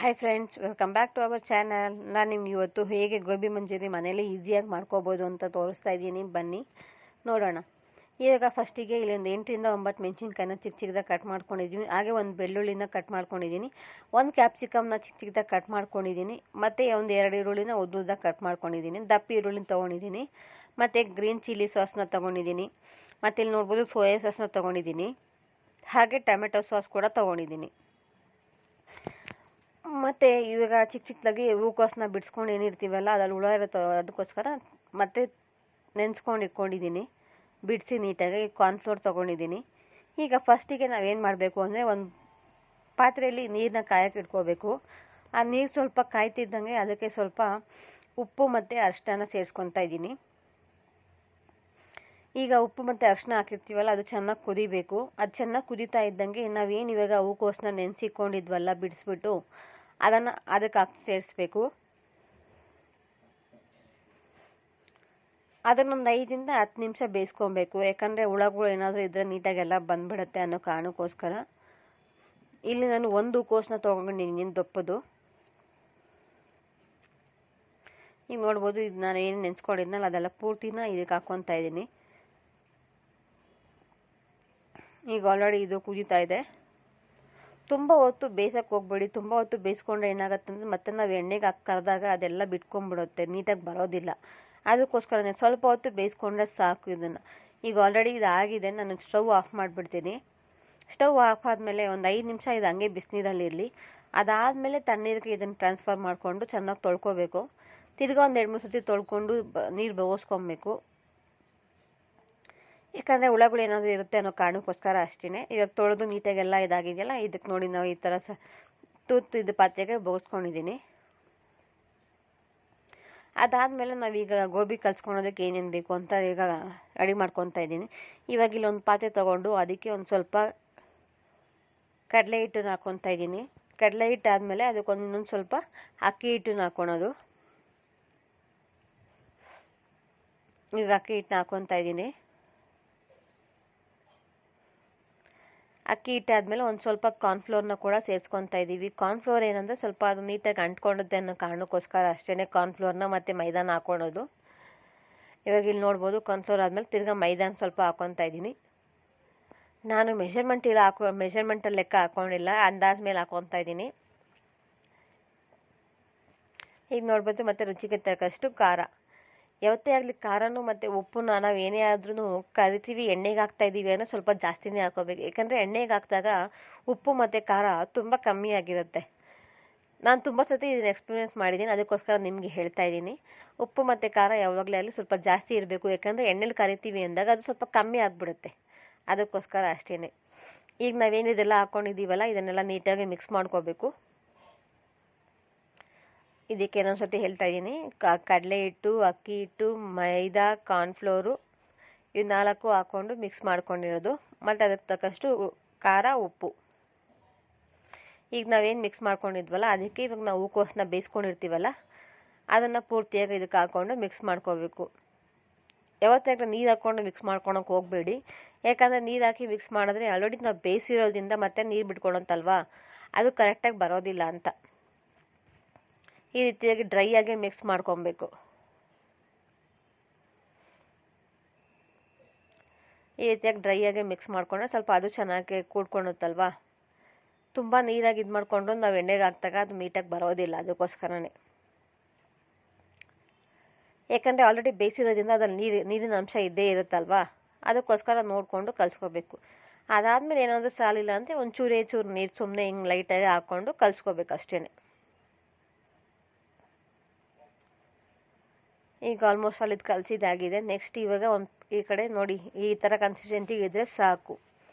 Hi friends, welcome back to our channel. ನಾನು ನಿಮ್ಗೆ ಇವತ್ತು ಹೇಗೆ ಗೋಬಿ ಮಂಚೂರಿ ಮನೇಲಿ ಈಸಿಯಾಗಿ ಮಾಡ್ಕೋಬೋದು ಅಂತ ತೋರಿಸ್ತಾ ಇದ್ದೀನಿ. ಬನ್ನಿ ನೋಡೋಣ. ಇವಾಗ ಫಸ್ಟಿಗೆ ಇಲ್ಲೊಂದು 8ರಿಂದ 9 ಮೆಣಸಿನ್ಕಾಯಿನ ಚಿಕ್ಕ ಚಿಕ್ಕದಾಗಿ ಕಟ್ ಮಾಡ್ಕೊಂಡಿದ್ದೀನಿ. ಹಾಗೆ ಒಂದು ಬೆಳ್ಳುಳ್ಳಿನ ಕಟ್ ಮಾಡ್ಕೊಂಡಿದ್ದೀನಿ. ಒಂದು ಕ್ಯಾಪ್ಸಿಕಮ್ನ ಚಿಕ್ಕ ಚಿಕ್ಕದಾಗಿ ಕಟ್ ಮಾಡ್ಕೊಂಡಿದ್ದೀನಿ. ಮತ್ತು ಒಂದು 2 ಈರುಳ್ಳಿನ ಉದ್ದುದ್ದಾಗಿ ಕಟ್ ಮಾಡ್ಕೊಂಡಿದ್ದೀನಿ. ದಪ್ಪ ಈರುಳ್ಳಿನ ತೊಗೊಂಡಿದ್ದೀನಿ. ಮತ್ತು ಗ್ರೀನ್ ಚಿಲ್ಲಿ ಸಾಸ್ನ ತೊಗೊಂಡಿದ್ದೀನಿ. ಮತ್ತು ಇಲ್ಲಿ ನೋಡ್ಬೋದು ಸೋಯಾ ಸಾಸ್ನ ತೊಗೊಂಡಿದ್ದೀನಿ. ಹಾಗೆ ಟೊಮೆಟೊ ಸಾಸ್ ಕೂಡ ತೊಗೊಂಡಿದ್ದೀನಿ. ಮತ್ತು ಇವಾಗ ಚಿಕ್ಕ ಚಿಕ್ಕದಾಗಿ ಹೂಕೋಸನ್ನ ಬಿಡಿಸ್ಕೊಂಡು ಏನಿರ್ತೀವಲ್ಲ ಅದ್ರಲ್ಲಿ ಹುಳ ಇರುತ್ತೆ, ಅದಕ್ಕೋಸ್ಕರ ಮತ್ತೆ ನೆನೆಸ್ಕೊಂಡು ಇಟ್ಕೊಂಡಿದ್ದೀನಿ. ಬಿಡಿಸಿ ನೀಟಾಗಿ ಕಾರ್ನ್ಫ್ಲೋರ್ ತೊಗೊಂಡಿದ್ದೀನಿ. ಈಗ ಫಸ್ಟಿಗೆ ನಾವೇನು ಮಾಡಬೇಕು ಅಂದರೆ ಒಂದು ಪಾತ್ರೆಯಲ್ಲಿ ನೀರನ್ನ ಕಾಯಕ್ಕೆ ಇಟ್ಕೋಬೇಕು. ಆ ನೀರು ಸ್ವಲ್ಪ ಕಾಯ್ತಿದ್ದಂಗೆ ಅದಕ್ಕೆ ಸ್ವಲ್ಪ ಉಪ್ಪು ಮತ್ತು ಅರಿಶಿನ ಸೇರಿಸ್ಕೊತಾ ಇದ್ದೀನಿ. ಈಗ ಉಪ್ಪು ಮತ್ತು ಅರಿಶಿನ ಹಾಕಿರ್ತೀವಲ್ಲ ಅದು ಚೆನ್ನಾಗಿ ಕುದಿಬೇಕು. ಅದು ಚೆನ್ನಾಗಿ ಕುದೀತಾ ಇದ್ದಂಗೆ ನಾವೇನು ಇವಾಗ ಹೂಕೋಸನ್ನ ನೆನೆಸಿಕೊಂಡಿದ್ವಲ್ಲ ಬಿಡಿಸ್ಬಿಟ್ಟು ಅದಕ್ಕೆ ಸೇರಿಸ್ಬೇಕು. ಅದನ್ನೊಂದು 5ರಿಂದ 10 ನಿಮಿಷ ಬೇಯಿಸ್ಕೊಬೇಕು. ಯಾಕಂದರೆ ಹುಳಗಳು ಏನಾದರೂ ಇದ್ದರೆ ನೀಟಾಗೆಲ್ಲ ಬಂದ್ಬಿಡುತ್ತೆ ಅನ್ನೋ ಕಾರಣಕ್ಕೋಸ್ಕರ. ಇಲ್ಲಿ ನಾನು ಒಂದು ಹೂಕೋಸನ್ನ ತೊಗೊಂಡಿದ್ದೀನಿ ದಪ್ಪದು. ಈಗ ನೋಡ್ಬೋದು, ಇದು ನಾನು ಏನು ನೆನೆಸ್ಕೊಂಡಿದ್ನಲ್ಲ ಅದೆಲ್ಲ ಪೂರ್ತಿನ ಇದಕ್ಕೆ ಹಾಕ್ಕೊತಾ ಇದ್ದೀನಿ. ಈಗ ಆಲ್ರೆಡಿ ಇದು ಕುದೀತಾ ಇದೆ. ತುಂಬ ಹೊತ್ತು ಬೇಯಿಸಕ್ಕೆ ಹೋಗ್ಬೇಡಿ. ತುಂಬ ಹೊತ್ತು ಬೇಯಿಸ್ಕೊಂಡ್ರೆ ಏನಾಗುತ್ತೆ ಮತ್ತೆ ನಾವು ಎಣ್ಣೆಗೆ ಹಾಕಿ ಕರೆದಾಗ ಅದೆಲ್ಲ ಬಿಟ್ಕೊಂಡ್ಬಿಡುತ್ತೆ, ನೀಟಾಗಿ ಬರೋದಿಲ್ಲ. ಅದಕ್ಕೋಸ್ಕರನೇ ಸ್ವಲ್ಪ ಹೊತ್ತು ಬೇಯಿಸ್ಕೊಂಡ್ರೆ ಸಾಕು ಇದನ್ನು. ಈಗ ಆಲ್ರೆಡಿ ಇದಾಗಿದೆ. ನಾನು ಸ್ಟವ್ ಆಫ್ ಮಾಡಿಬಿಡ್ತೀನಿ. ಸ್ಟವ್ ಆಫ್ ಆದಮೇಲೆ ಒಂದು 5 ನಿಮಿಷ ಇದು ಹಂಗೆ ಬಿಸಿನೀರಲ್ಲಿರಲಿ. ಅದಾದಮೇಲೆ ತಣ್ಣೀರಿಗೆ ಇದನ್ನು ಟ್ರಾನ್ಸ್ಫರ್ ಮಾಡಿಕೊಂಡು ಚೆನ್ನಾಗಿ ತೊಳ್ಕೊಬೇಕು. ತಿರ್ಗಾ ಒಂದು 2-3 ಸತಿ ತೊಳ್ಕೊಂಡು ನೀರು ಬಗೋಸ್ಕೊಬೇಕು. ಯಾಕಂದರೆ ಹುಳಗಳು ಏನಾದರೂ ಇರುತ್ತೆ ಅನ್ನೋ ಕಾರಣಕ್ಕೋಸ್ಕರ ಅಷ್ಟೇ. ಇವಾಗ ತೊಳೆದು ನೀಟಾಗೆಲ್ಲ ಇದಾಗಿದೆಯಲ್ಲ, ಇದಕ್ಕೆ ನೋಡಿ ನಾವು ಈ ಥರ ಇದು ಪಾತ್ರೆಗೆ ಬಗ್ಸ್ಕೊಂಡಿದ್ದೀನಿ. ಅದಾದಮೇಲೆ ನಾವೀಗ ಗೋಬಿ ಕಲ್ಸ್ಕೊಳೋದಕ್ಕೆ ಏನೇನು ಬೇಕು ಅಂತ ಈಗ ರೆಡಿ ಮಾಡ್ಕೊತಾ ಇದ್ದೀನಿ. ಇವಾಗ ಇಲ್ಲೊಂದು ಪಾತ್ರೆ ತೊಗೊಂಡು ಅದಕ್ಕೆ ಒಂದು ಸ್ವಲ್ಪ ಕಡಲೆ ಹಿಟ್ಟನ್ನು ಹಾಕ್ಕೊತಾ ಇದ್ದೀನಿ. ಕಡಲೆ ಹಿಟ್ಟು ಆದಮೇಲೆ ಅದಕ್ಕೆ ಇನ್ನೊಂದು ಸ್ವಲ್ಪ ಅಕ್ಕಿ ಹಿಟ್ಟನ್ನು ಹಾಕ್ಕೊಳೋದು. ಈಗ ಅಕ್ಕಿ ಹಿಟ್ಟನ್ನ ಹಾಕ್ಕೊತಾ ಇದ್ದೀನಿ. ಅಕ್ಕಿ ಹಿಟ್ಟಾದ್ಮೇಲೆ ಒಂದು ಸ್ವಲ್ಪ ಕಾರ್ನ್ಫ್ಲೋರ್ನ ಕೂಡ ಸೇರಿಸ್ಕೊತಾ ಇದ್ದೀವಿ. ಕಾರ್ನ್ಫ್ಲೋರ್ ಏನಂದರೆ ಸ್ವಲ್ಪ ಅದು ನೀಟಾಗಿ ಅಂಟ್ಕೊಳ್ಳುತ್ತೆ ಅನ್ನೋ ಕಾರಣಕ್ಕೋಸ್ಕರ ಅಷ್ಟೇ ಕಾರ್ನ್ಫ್ಲೋರ್ನ ಮತ್ತು ಮೈದಾನ ಹಾಕ್ಕೊಳೋದು. ಇವಾಗ ಇಲ್ಲಿ ನೋಡ್ಬೋದು, ಕಾರ್ನ್ಫ್ಲೋರ್ ಆದಮೇಲೆ ತಿರ್ಗಾ ಮೈದಾನ ಸ್ವಲ್ಪ ಹಾಕ್ಕೊತಾ ಇದ್ದೀನಿ. ನಾನು ಮೆಷರ್ಮೆಂಟಲ್ಲಿ ಲೆಕ್ಕ ಹಾಕ್ಕೊಂಡಿಲ್ಲ, ಅಂದಾಜು ಮೇಲೆ ಹಾಕ್ಕೊತಾ ಇದ್ದೀನಿ. ಈಗ ನೋಡ್ಬೋದು, ಮತ್ತು ರುಚಿಗೆ ತಕ್ಕಷ್ಟು ಖಾರ. ಯಾವತ್ತೇ ಆಗಲಿ ಖಾರನೂ ಮತ್ತು ಉಪ್ಪನ್ನ ನಾವು ಏನೇ ಆದ್ರೂ ಕರಿತೀವಿ, ಎಣ್ಣೆಗೆ ಹಾಕ್ತಾ ಇದ್ದೀವಿ ಅಂದರೆ ಸ್ವಲ್ಪ ಜಾಸ್ತಿನೇ ಹಾಕೋಬೇಕು. ಯಾಕಂದರೆ ಎಣ್ಣೆಗೆ ಹಾಕಿದಾಗ ಉಪ್ಪು ಮತ್ತು ಖಾರ ತುಂಬ ಕಮ್ಮಿ ಆಗಿರುತ್ತೆ. ನಾನು ತುಂಬ ಸತಿ ಇದನ್ನು ಎಕ್ಸ್ಪೀರಿಯೆನ್ಸ್ ಮಾಡಿದ್ದೀನಿ, ಅದಕ್ಕೋಸ್ಕರ ನಿಮಗೆ ಹೇಳ್ತಾ ಇದ್ದೀನಿ. ಉಪ್ಪು ಮತ್ತು ಖಾರ ಯಾವಾಗಲೇ ಆಗಲಿ ಸ್ವಲ್ಪ ಜಾಸ್ತಿ ಇರಬೇಕು. ಯಾಕಂದರೆ ಎಣ್ಣೆಲಿ ಕರಿತೀವಿ ಅಂದಾಗ ಅದು ಸ್ವಲ್ಪ ಕಮ್ಮಿ ಆಗಿಬಿಡುತ್ತೆ, ಅದಕ್ಕೋಸ್ಕರ ಅಷ್ಟೇ. ಈಗ ನಾವೇನಿದೆಲ್ಲ ಹಾಕ್ಕೊಂಡಿದ್ದೀವಲ್ಲ ಇದನ್ನೆಲ್ಲ ನೀಟಾಗಿ ಮಿಕ್ಸ್ ಮಾಡ್ಕೋಬೇಕು. ಇದಕ್ಕೆ ಇನ್ನೊಂದ್ಸತಿ ಹೇಳ್ತಾ ಇದ್ದೀನಿ, ಕಡಲೆ ಹಿಟ್ಟು, ಅಕ್ಕಿ ಹಿಟ್ಟು, ಮೈದಾ, ಕಾರ್ನ್ಫ್ಲೋರು ಇದು 4 ಹಾಕ್ಕೊಂಡು ಮಿಕ್ಸ್ ಮಾಡ್ಕೊಂಡಿರೋದು. ಮತ್ತು ಅದಕ್ಕೆ ತಕ್ಕಷ್ಟು ಖಾರ, ಉಪ್ಪು. ಈಗ ನಾವೇನು ಮಿಕ್ಸ್ ಮಾಡ್ಕೊಂಡಿದ್ವಲ್ಲ ಅದಕ್ಕೆ ಇವಾಗ ನಾವು ಹೂಕೋಸನ್ನ ಬೇಯಿಸ್ಕೊಂಡಿರ್ತೀವಲ್ಲ ಅದನ್ನು ಪೂರ್ತಿಯಾಗಿ ಇದಕ್ಕೆ ಹಾಕ್ಕೊಂಡು ಮಿಕ್ಸ್ ಮಾಡ್ಕೋಬೇಕು. ಯಾವತ್ತಾಗ ನೀರು ಹಾಕ್ಕೊಂಡು ಮಿಕ್ಸ್ ಮಾಡ್ಕೊಳಕ್ಕೆ ಹೋಗಬೇಡಿ. ಯಾಕಂದರೆ ನೀರು ಹಾಕಿ ಮಿಕ್ಸ್ ಮಾಡಿದ್ರೆ ಆಲ್ರೆಡಿ ನಾವು ಬೇಯಿಸಿರೋದ್ರಿಂದ ಮತ್ತೆ ನೀರು ಬಿಟ್ಕೊಳತ್ತಲ್ವಾ, ಅದು ಕರೆಕ್ಟಾಗಿ ಬರೋದಿಲ್ಲ ಅಂತ. ಈ ರೀತಿಯಾಗಿ ಡ್ರೈ ಆಗಿ ಮಿಕ್ಸ್ ಮಾಡ್ಕೊಬೇಕು. ಈ ರೀತಿಯಾಗಿ ಡ್ರೈ ಆಗಿ ಮಿಕ್ಸ್ ಮಾಡ್ಕೊಂಡ್ರೆ ಸ್ವಲ್ಪ ಅದು ಚೆನ್ನಾಗಿ ಕೂಡ್ಕೊಳುತ್ತಲ್ವಾ. ತುಂಬ ನೀರಾಗಿ ಇದು ಮಾಡಿಕೊಂಡು ನಾವು ಎಣ್ಣೆಗೆ ಹಾಕಿದಾಗ ಅದು ನೀಟಾಗಿ ಬರೋದಿಲ್ಲ, ಅದಕ್ಕೋಸ್ಕರನೇ. ಯಾಕಂದರೆ ಆಲ್ರೆಡಿ ಬೇಯಿಸಿರೋದ್ರಿಂದ ಅದ್ರಲ್ಲಿ ನೀರಿನ ಅಂಶ ಇದ್ದೇ ಇರುತ್ತಲ್ವಾ, ಅದಕ್ಕೋಸ್ಕರ ನೋಡಿಕೊಂಡು ಕಲಿಸ್ಕೋಬೇಕು. ಅದಾದಮೇಲೆ ಏನಾದರೂ ಸಾಲಿಲ್ಲ ಅಂದರೆ ಒಂದು ಚೂರು ನೀರು ಸುಮ್ಮನೆ ಹಿಂಗೆ ಲೈಟಾಗಿ ಹಾಕ್ಕೊಂಡು ಕಲಿಸ್ಕೋಬೇಕು ಅಷ್ಟೇ. ಈಗ ಆಲ್ಮೋಸ್ಟ್ ಅಲ್ಲಿ ಇದು ಕಲಸಿದಾಗಿದೆ. ನೆಕ್ಸ್ಟ್ ಇವಾಗ ಈ ಕಡೆ ನೋಡಿ, ಈ ಥರ ಕನ್ಸಿಸ್ಟೆನ್ಸಿಗೆ ಇದ್ದರೆ ಸಾಕು.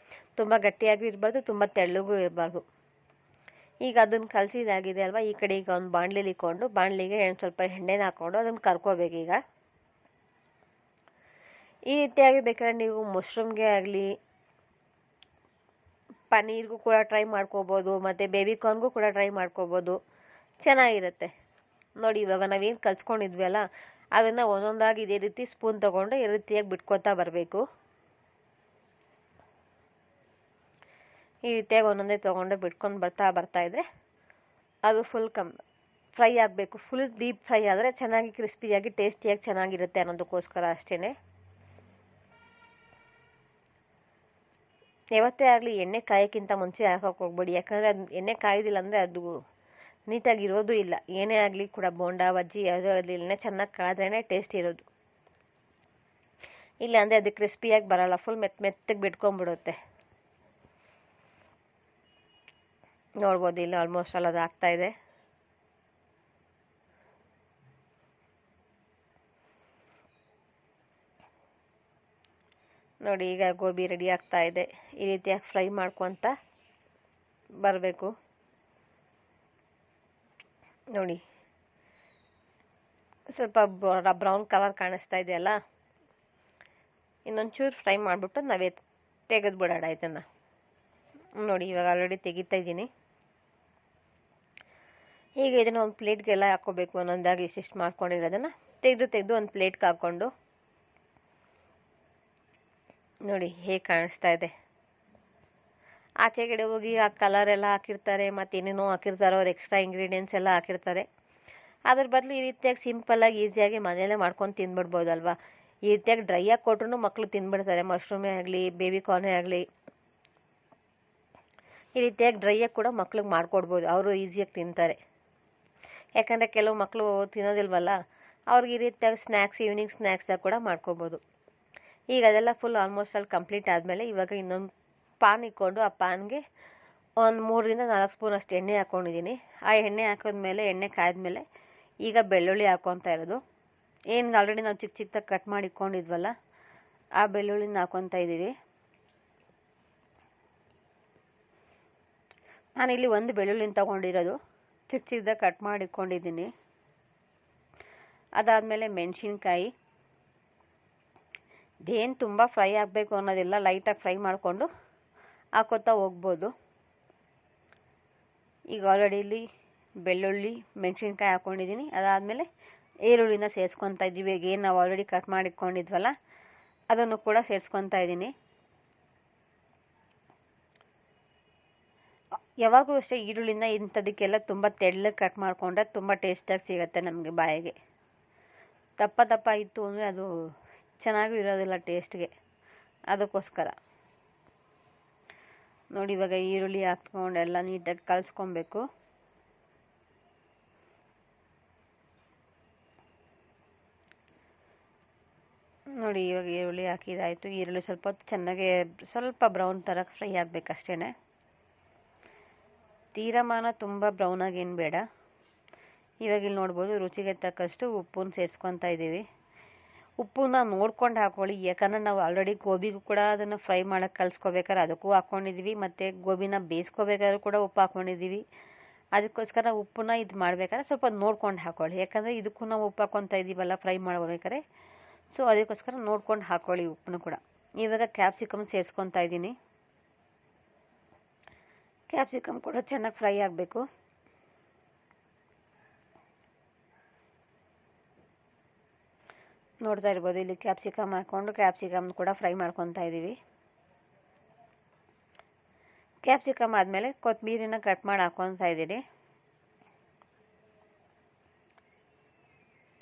ತುಂಬ ಗಟ್ಟಿಯಾಗೂ ಇರಬಾರ್ದು, ತುಂಬ ತೆಳ್ಳಗೂ ಇರಬಾರ್ದು. ಈಗ ಅದನ್ನು ಕಲಸಿದಾಗಿದೆ ಅಲ್ವಾ, ಈ ಕಡೆ ಈಗ ಒಂದು ಬಾಣಲೆಲಿ ಇಟ್ಕೊಂಡು ಬಾಣಲಿಗೆ ಸ್ವಲ್ಪ ಎಣ್ಣೆನ ಹಾಕ್ಕೊಂಡು ಅದನ್ನು ಕರ್ಕೋಬೇಕು. ಈಗ ಈ ರೀತಿಯಾಗಿ ಬೇಕಾದ್ರೆ ನೀವು ಮಶ್ರೂಮ್ಗೆ ಆಗಲಿ ಪನ್ನೀರ್ಗೂ ಕೂಡ ಟ್ರೈ ಮಾಡ್ಕೋಬೋದು, ಮತ್ತು ಬೇಬಿ ಕಾರ್ನ್ಗೂ ಕೂಡ ಟ್ರೈ ಮಾಡ್ಕೋಬೋದು, ಚೆನ್ನಾಗಿರುತ್ತೆ. ನೋಡಿ, ಇವಾಗ ನಾವೇನು ಕಲ್ಸ್ಕೊಂಡಿದ್ವಿ ಅಲ್ಲ ಅದನ್ನು ಒಂದೊಂದಾಗಿ ಇದೇ ರೀತಿ ಸ್ಪೂನ್ ತೊಗೊಂಡು ಈ ರೀತಿಯಾಗಿ ಬಿಟ್ಕೊತಾ ಬರಬೇಕು. ಈ ರೀತಿಯಾಗಿ ಒಂದೊಂದೇ ತೊಗೊಂಡು ಬಿಟ್ಕೊಂಡು ಬರ್ತಾ ಇದ್ರೆ ಅದು ಫುಲ್ ಫ್ರೈ ಆಗಬೇಕು. ಫುಲ್ ಡೀಪ್ ಫ್ರೈ ಆದರೆ ಚೆನ್ನಾಗಿ ಕ್ರಿಸ್ಪಿಯಾಗಿ ಟೇಸ್ಟಿಯಾಗಿ ಚೆನ್ನಾಗಿರುತ್ತೆ ಅನ್ನೋದಕ್ಕೋಸ್ಕರ ಅಷ್ಟೇ. ಯಾವತ್ತೇ ಆಗಲಿ ಎಣ್ಣೆ ಕಾಯೋಕ್ಕಿಂತ ಮುಂಚೆ ಹಾಕೋಕೆ ಹೋಗ್ಬೇಡಿ. ಯಾಕಂದರೆ ಅದು ಎಣ್ಣೆ ಕಾಯ್ದಿಲ್ಲ ಅಂದರೆ ಅದು ನೀಟಾಗಿ ಇರೋದು ಇಲ್ಲ. ಏನೇ ಆಗಲಿ ಕೂಡ ಬೋಂಡಾ ಬಜ್ಜಿ ಯಾವುದೋ ಆಗಲಿ ಎಣ್ಣೆ ಚೆನ್ನಾಗಿ ಕಾದ್ರೇ ಟೇಸ್ಟ್ ಇರೋದು. ಇಲ್ಲ ಅಂದರೆ ಅದು ಕ್ರಿಸ್ಪಿಯಾಗಿ ಬರಲ್ಲ, ಫುಲ್ ಮೆತ್ತಗೆ ಬಿಟ್ಕೊಂಡ್ಬಿಡುತ್ತೆ. ನೋಡ್ಬೋದು ಇಲ್ಲಿ ಆಲ್ಮೋಸ್ಟ್ ಅಲ್ಲಿ ಅದು ಆಗ್ತಾ ಇದೆ. ನೋಡಿ ಈಗ ಗೋಬಿ ರೆಡಿ ಆಗ್ತಾ ಇದೆ. ಈ ರೀತಿಯಾಗಿ ಫ್ರೈ ಮಾಡ್ಕೊತ ಬರಬೇಕು. ನೋಡಿ ಸ್ವಲ್ಪ ಬ್ರೌನ್ ಕಲರ್ ಕಾಣಿಸ್ತಾ ಇದೆಯಲ್ಲ, ಇನ್ನೊಂಚೂರು ಫ್ರೈ ಮಾಡಿಬಿಟ್ಟು ನಾವೇ ತೆಗೆದು ಬಿಡೋಣ ಇದನ್ನು. ನೋಡಿ ಇವಾಗ ಆಲ್ರೆಡಿ ತೆಗಿತಾ ಇದ್ದೀನಿ. ಈಗ ಇದನ್ನು ಒಂದು ಪ್ಲೇಟ್ಗೆಲ್ಲ ಹಾಕ್ಕೋಬೇಕು. ಒಂದೊಂದಾಗಿ ಇಷ್ಟಿಷ್ಟು ಮಾಡ್ಕೊಂಡಿರೋದನ್ನು ತೆಗೆದು ಒಂದು ಪ್ಲೇಟ್ಗೆ ಹಾಕ್ಕೊಂಡು ನೋಡಿ ಹೇಗೆ ಕಾಣಿಸ್ತಾ ಇದೆ. ಆಚೆಗಡೆ ಹೋಗಿ ಆ ಕಲರ್ ಎಲ್ಲ ಹಾಕಿರ್ತಾರೆ, ಮತ್ತೇನೇನೋ ಹಾಕಿರ್ತಾರೆ, ಅವ್ರು ಎಕ್ಸ್ಟ್ರಾ ಇಂಗ್ರೀಡಿಯೆಂಟ್ಸ್ ಎಲ್ಲ ಹಾಕಿರ್ತಾರೆ. ಅದ್ರ ಬದಲು ಈ ರೀತಿಯಾಗಿ ಸಿಂಪಲ್ಲಾಗಿ ಈಸಿಯಾಗಿ ಮನೆಯಲ್ಲೇ ಮಾಡ್ಕೊಂಡು ತಿಂದ್ಬಿಡ್ಬೋದಲ್ವಾ. ಈ ರೀತಿಯಾಗಿ ಡ್ರೈ ಆಗಿ ಕೊಟ್ರು ಮಕ್ಕಳು ತಿಂದ್ಬಿಡ್ತಾರೆ. ಮಶ್ರೂಮೇ ಆಗಲಿ, ಬೇಬಿ ಕಾರ್ನೇ ಆಗಲಿ, ಈ ರೀತಿಯಾಗಿ ಡ್ರೈ ಆಗಿ ಕೂಡ ಮಕ್ಳಿಗೆ ಮಾಡಿಕೊಡ್ಬೋದು. ಅವರು ಈಸಿಯಾಗಿ ತಿಂತಾರೆ. ಯಾಕಂದರೆ ಕೆಲವು ಮಕ್ಕಳು ತಿನ್ನೋದಿಲ್ವಲ್ಲ, ಅವ್ರಿಗೆ ಈ ರೀತಿಯಾಗಿ ಸ್ನ್ಯಾಕ್ಸ್, ಈವ್ನಿಂಗ್ ಸ್ನ್ಯಾಕ್ಸಾಗಿ ಕೂಡ ಮಾಡ್ಕೋಬೋದು. ಈಗ ಅದೆಲ್ಲ ಫುಲ್ ಆಲ್ಮೋಸ್ಟ್ ಅಲ್ಲಿ ಕಂಪ್ಲೀಟ್ ಆದಮೇಲೆ ಇವಾಗ ಇನ್ನೊಂದು ಪಾನ್ ಇಟ್ಕೊಂಡು ಆ ಪಾನ್ಗೆ ಒಂದು 3 ರಿಂದ 4 ಸ್ಪೂನ್ ಅಷ್ಟು ಎಣ್ಣೆ ಹಾಕ್ಕೊಂಡಿದ್ದೀನಿ. ಆ ಎಣ್ಣೆ ಹಾಕಿದ್ಮೇಲೆ ಎಣ್ಣೆ ಕಾಯ್ದ್ಮೇಲೆ ಈಗ ಬೆಳ್ಳುಳ್ಳಿ ಹಾಕ್ಕೊತಾ ಇರೋದು. ಏನು ಆಲ್ರೆಡಿ ನಾವು ಚಿಕ್ಕ ಚಿಕ್ಕದಾಗಿ ಕಟ್ ಮಾಡಿ ಇಟ್ಕೊಂಡಿದ್ವಲ್ಲ ಆ ಬೆಳ್ಳುಳ್ಳಿನ ಹಾಕ್ಕೊತಾ ಇದ್ದೀವಿ. ನಾನಿಲ್ಲಿ ಒಂದು ಬೆಳ್ಳುಳ್ಳಿನ ತೊಗೊಂಡಿರೋದು, ಚಿಕ್ಕ ಚಿಕ್ಕದಾಗಿ ಕಟ್ ಮಾಡಿ ಇಟ್ಕೊಂಡಿದ್ದೀನಿ. ಅದಾದಮೇಲೆ ಮೆಣಸಿನ್ಕಾಯಿ. ಇದೇನು ತುಂಬ ಫ್ರೈ ಆಗಬೇಕು ಅನ್ನೋದಿಲ್ಲ, ಲೈಟಾಗಿ ಫ್ರೈ ಮಾಡಿಕೊಂಡು ಹಾಕೋತಾ ಹೋಗ್ಬೋದು. ಈಗ ಆಲ್ರೆಡಿ ಇಲ್ಲಿ ಬೆಳ್ಳುಳ್ಳಿ, ಮೆಣಸಿನ್ಕಾಯಿ ಹಾಕ್ಕೊಂಡಿದ್ದೀನಿ. ಅದಾದಮೇಲೆ ಈರುಳ್ಳಿನ ಸೇರಿಸ್ಕೊತಾ ಇದ್ದೀವಿ. ಈಗ ಏನು ನಾವು ಆಲ್ರೆಡಿ ಕಟ್ ಮಾಡಿ ಇಟ್ಕೊಂಡಿದ್ವಲ್ಲ ಅದನ್ನು ಕೂಡ ಸೇರಿಸ್ಕೊತಾ ಇದ್ದೀನಿ. ಯಾವಾಗೂ ಅಷ್ಟೇ ಈರುಳ್ಳಿನ ಇಂಥದಕ್ಕೆಲ್ಲ ತುಂಬ ತೆಳ್ಳಗೆ ಕಟ್ ಮಾಡಿಕೊಂಡ್ರೆ ತುಂಬ ಟೇಸ್ಟಾಗಿ ಸಿಗುತ್ತೆ ನಮಗೆ ಬಾಯಿಗೆ. ದಪ್ಪ ದಪ್ಪ ಇತ್ತು ಅಂದರೆ ಅದು ಚೆನ್ನಾಗೂ ಇರೋದಿಲ್ಲ ಟೇಸ್ಟ್ಗೆ, ಅದಕ್ಕೋಸ್ಕರ. ನೋಡಿ ಇವಾಗ ಈರುಳ್ಳಿ ಹಾಕ್ಕೊಂಡು ಎಲ್ಲ ನೀಟಾಗಿ ಕಲಿಸ್ಕೊಬೇಕು. ನೋಡಿ ಇವಾಗ ಈರುಳ್ಳಿ ಹಾಕಿದಾಯಿತು. ಈರುಳ್ಳಿ ಸ್ವಲ್ಪ ಹೊತ್ತು ಚೆನ್ನಾಗಿ ಸ್ವಲ್ಪ ಬ್ರೌನ್ ಥರ ಫ್ರೈ ಆಗಬೇಕಷ್ಟೇ. ತೀರಮಾನ ತುಂಬ ಬ್ರೌನಾಗಿ ಏನು ಬೇಡ. ಇವಾಗ ಇಲ್ಲಿ ನೋಡ್ಬೋದು ರುಚಿಗೆ ತಕ್ಕಷ್ಟು ಉಪ್ಪನ್ನು ಸೇರಿಸ್ಕೊತಾ ಇದ್ದೀವಿ. ಉಪ್ಪನ್ನ ನೋಡ್ಕೊಂಡು ಹಾಕ್ಕೊಳ್ಳಿ, ಯಾಕಂದರೆ ನಾವು ಆಲ್ರೆಡಿ ಗೋಬಿಗೂ ಕೂಡ ಅದನ್ನು ಫ್ರೈ ಮಾಡೋಕ್ಕೆ ಕಲಿಸ್ಕೋಬೇಕಾದ್ರೆ ಅದಕ್ಕೂ ಹಾಕ್ಕೊಂಡಿದ್ದೀವಿ, ಮತ್ತು ಗೋಬಿನ ಬೇಯಿಸ್ಕೋಬೇಕಾದ್ರೂ ಕೂಡ ಉಪ್ಪು ಹಾಕ್ಕೊಂಡಿದ್ದೀವಿ. ಅದಕ್ಕೋಸ್ಕರ ಉಪ್ಪನ್ನ ಇದು ಮಾಡಬೇಕಾದ್ರೆ ಸ್ವಲ್ಪ ನೋಡ್ಕೊಂಡು ಹಾಕ್ಕೊಳ್ಳಿ. ಯಾಕಂದರೆ ಇದಕ್ಕೂ ನಾವು ಉಪ್ಪು ಹಾಕ್ಕೊತಾ ಇದ್ದೀವಲ್ಲ ಫ್ರೈ ಮಾಡ್ಬೇಕಾದ್ರೆ, ಸೊ ಅದಕ್ಕೋಸ್ಕರ ನೋಡ್ಕೊಂಡು ಹಾಕ್ಕೊಳ್ಳಿ ಉಪ್ಪನ್ನು ಕೂಡ. ಇವಾಗ ಕ್ಯಾಪ್ಸಿಕಮ್ ಸೇರಿಸ್ಕೊತಾ ಇದ್ದೀನಿ. ಕ್ಯಾಪ್ಸಿಕಮ್ ಕೂಡ ಚೆನ್ನಾಗಿ ಫ್ರೈ ಆಗಬೇಕು. ನೋಡ್ತಾ ಇರ್ಬೋದು ಇಲ್ಲಿ ಕ್ಯಾಪ್ಸಿಕಮ್ ಹಾಕ್ಕೊಂಡು ಕ್ಯಾಪ್ಸಿಕಮ್ ಕೂಡ ಫ್ರೈ ಮಾಡ್ಕೊತಾ ಇದ್ದೀವಿ. ಕ್ಯಾಪ್ಸಿಕಮ್ ಆದಮೇಲೆ ಕೊತ್ತಂಬರಿನ ಕಟ್ ಮಾಡಿ ಹಾಕ್ಕೊತಾ ಇದ್ದೀನಿ.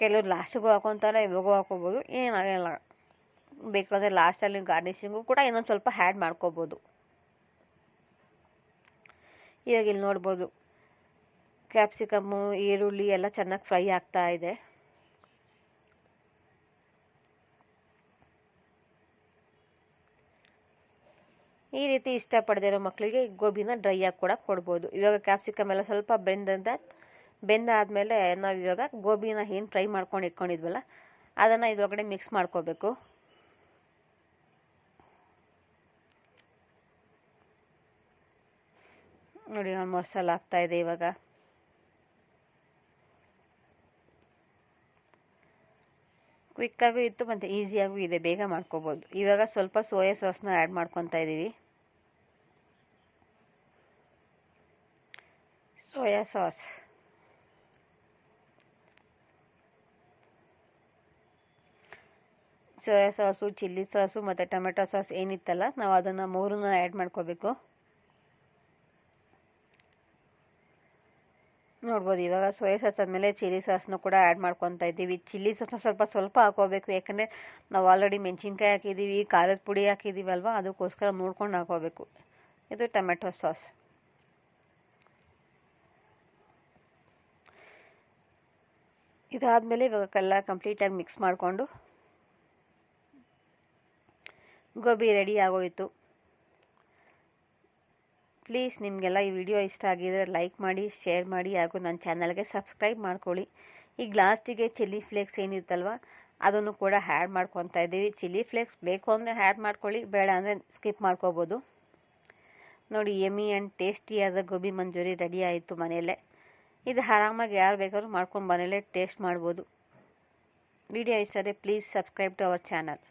ಕೆಲವ್ರು ಲಾಸ್ಟಿಗೂ ಹಾಕ್ಕೊತಾರೆ, ಇವಾಗೂ ಹಾಕ್ಕೋಬೋದು, ಏನಾಗಲ್ಲ. ಬೇಕಾದರೆ ಲಾಸ್ಟಲ್ಲಿ ಗಾರ್ನಿಷಿಂಗು ಕೂಡ ಇನ್ನೊಂದು ಸ್ವಲ್ಪ ಆ್ಯಡ್ ಮಾಡ್ಕೋಬೋದು. ಇವಾಗ ಇಲ್ಲಿ ನೋಡ್ಬೋದು ಕ್ಯಾಪ್ಸಿಕಮ್ಮು, ಈರುಳ್ಳಿ ಎಲ್ಲ ಚೆನ್ನಾಗಿ ಫ್ರೈ ಆಗ್ತಾ ಇದೆ. ಈ ರೀತಿ ಇಷ್ಟಪಡದಿರೋ ಮಕ್ಕಳಿಗೆ ಗೋಬಿನ ಡ್ರೈ ಆಗಿ ಕೂಡ ಕೊಡ್ಬೋದು. ಇವಾಗ ಕ್ಯಾಪ್ಸಿಕಮ್ ಎಲ್ಲ ಸ್ವಲ್ಪ ಬೆಂದಾದ್ಮೇಲೆ ನಾವು ಇವಾಗ ಗೋಬಿನ ಏನು ಫ್ರೈ ಮಾಡ್ಕೊಂಡು ಇಟ್ಕೊಂಡಿದ್ವಲ್ಲ ಅದನ್ನು ಇದ್ರೊಳಗಡೆ ಮಿಕ್ಸ್ ಮಾಡ್ಕೋಬೇಕು. ನೋಡಿ ಆಲ್ಮೋಸ್ಟ್ ಎಲ್ಲ ಆಗ್ತಾ ಇದೆ. ಇವಾಗ ಕ್ವಿಕ್ಕಾಗೂ ಇತ್ತು ಮತ್ತು ಈಸಿಯಾಗೂ ಇದೆ, ಬೇಗ ಮಾಡ್ಕೋಬೋದು. ಇವಾಗ ಸ್ವಲ್ಪ ಸೋಯಾ ಸಾಸ್ನ ಆ್ಯಡ್ ಮಾಡ್ಕೊತಾ ಇದ್ದೀವಿ. ಸೋಯಾ ಸಾಸು, ಚಿಲ್ಲಿ ಸಾಸು ಮತ್ತು ಟೊಮೆಟೊ ಸಾಸ್ ಏನಿತ್ತಲ್ಲ ನಾವು ಅದನ್ನು 3 ಆ್ಯಡ್ ಮಾಡ್ಕೋಬೇಕು. ನೋಡ್ಬೋದು ಇವಾಗ ಸೋಯಾ ಸಾಸ್ ಆದಮೇಲೆ ಚಿಲ್ಲಿ ಸಾಸ್ನು ಕೂಡ ಆ್ಯಡ್ ಮಾಡ್ಕೊತಾ ಇದ್ದೀವಿ. ಚಿಲ್ಲಿ ಸಾಸ್ನ ಸ್ವಲ್ಪ ಹಾಕೋಬೇಕು, ಯಾಕಂದರೆ ನಾವು ಆಲ್ರೆಡಿ ಮೆಣಸಿನ್ಕಾಯಿ ಹಾಕಿದ್ದೀವಿ, ಖಾರದ ಪುಡಿ ಹಾಕಿದ್ದೀವಲ್ವ, ಅದಕ್ಕೋಸ್ಕರ ನೋಡ್ಕೊಂಡು ಹಾಕೋಬೇಕು. ಇದು ಟೊಮೆಟೊ ಸಾಸ್. ಇದಾದಮೇಲೆ ಇವಾಗೆಲ್ಲ ಕಂಪ್ಲೀಟಾಗಿ ಮಿಕ್ಸ್ ಮಾಡಿಕೊಂಡು ಗೋಬಿ ರೆಡಿ ಆಗೋಯಿತು. ಪ್ಲೀಸ್ ನಿಮಗೆಲ್ಲ ಈ ವಿಡಿಯೋ ಇಷ್ಟ ಆಗಿದ್ರೆ ಲೈಕ್ ಮಾಡಿ, ಶೇರ್ ಮಾಡಿ, ಹಾಗೂ ನನ್ನ ಚಾನಲ್ಗೆ ಸಬ್ಸ್ಕ್ರೈಬ್ ಮಾಡ್ಕೊಳ್ಳಿ. ಈಗ ಲಾಸ್ಟಿಗೆ ಚಿಲ್ಲಿ ಫ್ಲೇಕ್ಸ್ ಏನಿರುತ್ತಲ್ವ ಅದನ್ನು ಕೂಡ ಆ್ಯಡ್ ಮಾಡ್ಕೊತಾ ಇದ್ದೀವಿ. ಚಿಲ್ಲಿ ಫ್ಲೇಕ್ಸ್ ಬೇಕು ಅಂದರೆ ಆ್ಯಡ್ ಮಾಡ್ಕೊಳ್ಳಿ, ಬೇಡ ಅಂದರೆ ಸ್ಕಿಪ್ ಮಾಡ್ಕೋಬೋದು. ನೋಡಿ, ಯಮ್ಮಿ ಆ್ಯಂಡ್ ಟೇಸ್ಟಿಯಾದ ಗೋಬಿ ಮಂಚೂರಿ ರೆಡಿ ಆಯಿತು ಮನೆಯಲ್ಲೇ. ಇದು ಆರಾಮಾಗಿ ಯಾರು ಬೇಕಾದ್ರೂ ಮಾಡ್ಕೊಂಡು ಮನೆಯಲ್ಲೇ ಟೇಸ್ಟ್ ಮಾಡ್ಬೋದು. ವಿಡಿಯೋ ಇಷ್ಟ ಆದರೆ please subscribe to our channel.